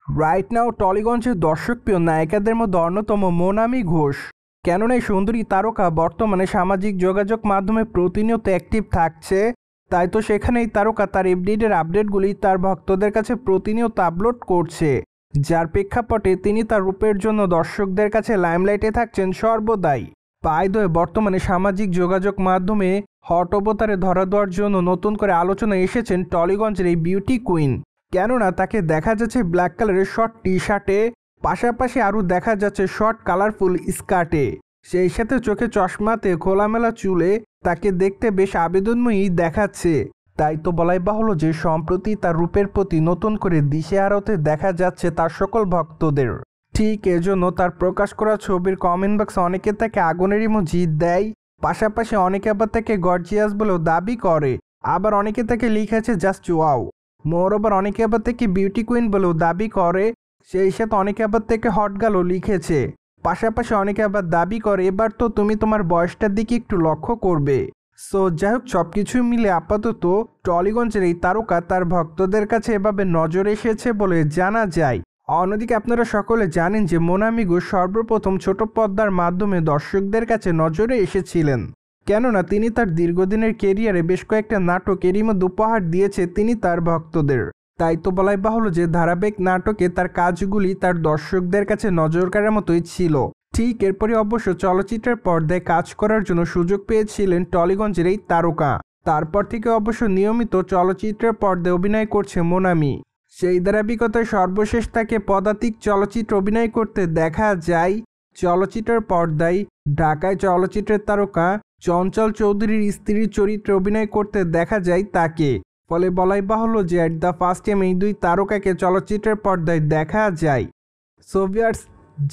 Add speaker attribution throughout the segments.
Speaker 1: Right now টলিগঞ্জের দর্শকপ্রিয় নায়িকাদের মধ্যে অন্যতম মোনামি ঘোষ। কেননা এই সুন্দরী তারকা বর্তমানে সামাজিক যোগাযোগ মাধ্যমে প্রতিনিয়ত অ্যাক্টিভ থাকছে, তাই তো সেখানে এই তারকা তার এভরিডের আপডেটগুলি তার ভক্তদের কাছে প্রতিনিয়ত আপলোড করছে, যার প্রেক্ষাপটে তিনি তার রূপের জন্য দর্শকদের কাছে লাইমলাইটে থাকছেন সর্বদাই। বাই দ্য ওয়ে, বর্তমানে সামাজিক যোগাযোগ মাধ্যমে হট অবতারে ধরা দেওয়ার জন্য নতুন করে আলোচনায় এসেছেন টলিগঞ্জের এই বিউটি কুইন। কেননা তাকে দেখা যাচ্ছে ব্ল্যাক কালারের শর্ট টি শার্টে, পাশাপাশি আরও দেখা যাচ্ছে শর্ট কালারফুল স্কার্টে, সেই সাথে চোখে চশমাতে খোলামেলা চুলে তাকে দেখতে বেশ আবেদনময়ী দেখাচ্ছে। তাই তো বলাই বাহুল্য যে সম্প্রতি তার রূপের প্রতি নতুন করে দিশেহারা হতে দেখা যাচ্ছে তার সকল ভক্তদের। ঠিক এজন্য তার প্রকাশ করা ছবির কমেন্ট বক্সে অনেকে তাকে আগুনের ইমোজি দেয়, পাশাপাশি অনেকে আবার তাকে গর্জিয়াস বলেও দাবি করে, আবার অনেকে তাকে লিখেছে জাস্ট ওয়াও। মোরওভার অনেকে আবার তাকে বিউটি কুইন বলেও দাবি করে, সেই সাথে অনেকে আবার তাকে হট গার্লও লিখেছে। পাশাপাশি অনেকে আবার দাবি করে এবার তো তুমি তোমার বয়সটার দিকে একটু লক্ষ্য করবে। সো যাই হোক, সব কিছু মিলে আপাতত টলিগঞ্জের এই তারকা তার ভক্তদের কাছে এভাবে নজর এসেছে বলে জানা যায়। অন্যদিকে আপনারা সকলে জানেন যে মোনামি ঘোষ সর্বপ্রথম ছোট পর্দার মাধ্যমে দর্শকদের কাছে নজরে এসেছিলেন, কেননা তিনি তার দীর্ঘদিনের কেরিয়ারে বেশ কয়েকটা নাটক এরই মধ্যে উপহার দিয়েছে তিনি তার ভক্তদের। তাই তো বলাই বাহুল্য যে ধারাবাহিক নাটকে তার কাজগুলি তার দর্শকদের কাছে নজর কাড়ার মতোই ছিল। ঠিক এরপরই অবশ্য চলচ্চিত্রের পর্দায় কাজ করার জন্য সুযোগ পেয়েছিলেন টলিগঞ্জের এই তারকা। তারপর থেকে অবশ্য নিয়মিত চলচ্চিত্রের পর্দায় অভিনয় করছে মোনামি। সেই ধারাবাহিকতায় সর্বশেষ তাকে পদাতিক চলচ্চিত্রে অভিনয় করতে দেখা যায়। চলচ্চিত্রের পর্দায় ঢাকায় চলচ্চিত্রের তারকা চঞ্চল চৌধুরীর স্ত্রীর চরিত্রে অভিনয় করতে দেখা যায় তাকে। ফলে বলাই বাহুল্য যে অ্যাট দ্য ফার্স্ট টাইম এই দুই তারকাকে চলচ্চিত্রের পর্দায় দেখা যায়। সো ভিউয়ার্স,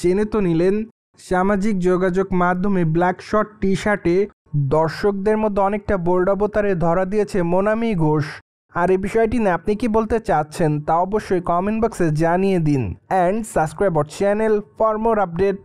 Speaker 1: জেনে তো নিলেন সামাজিক যোগাযোগ মাধ্যমে ব্ল্যাক শর্ট টি শার্টে দর্শকদের মধ্যে অনেকটা বোল্ড অবতারে ধরা দিয়েছে মোনামি ঘোষ। আর এই বিষয়টি নিয়ে আপনি কি বলতে চাচ্ছেন তা অবশ্যই কমেন্ট বক্সে জানিয়ে দিন। And subscribe our channel for more update.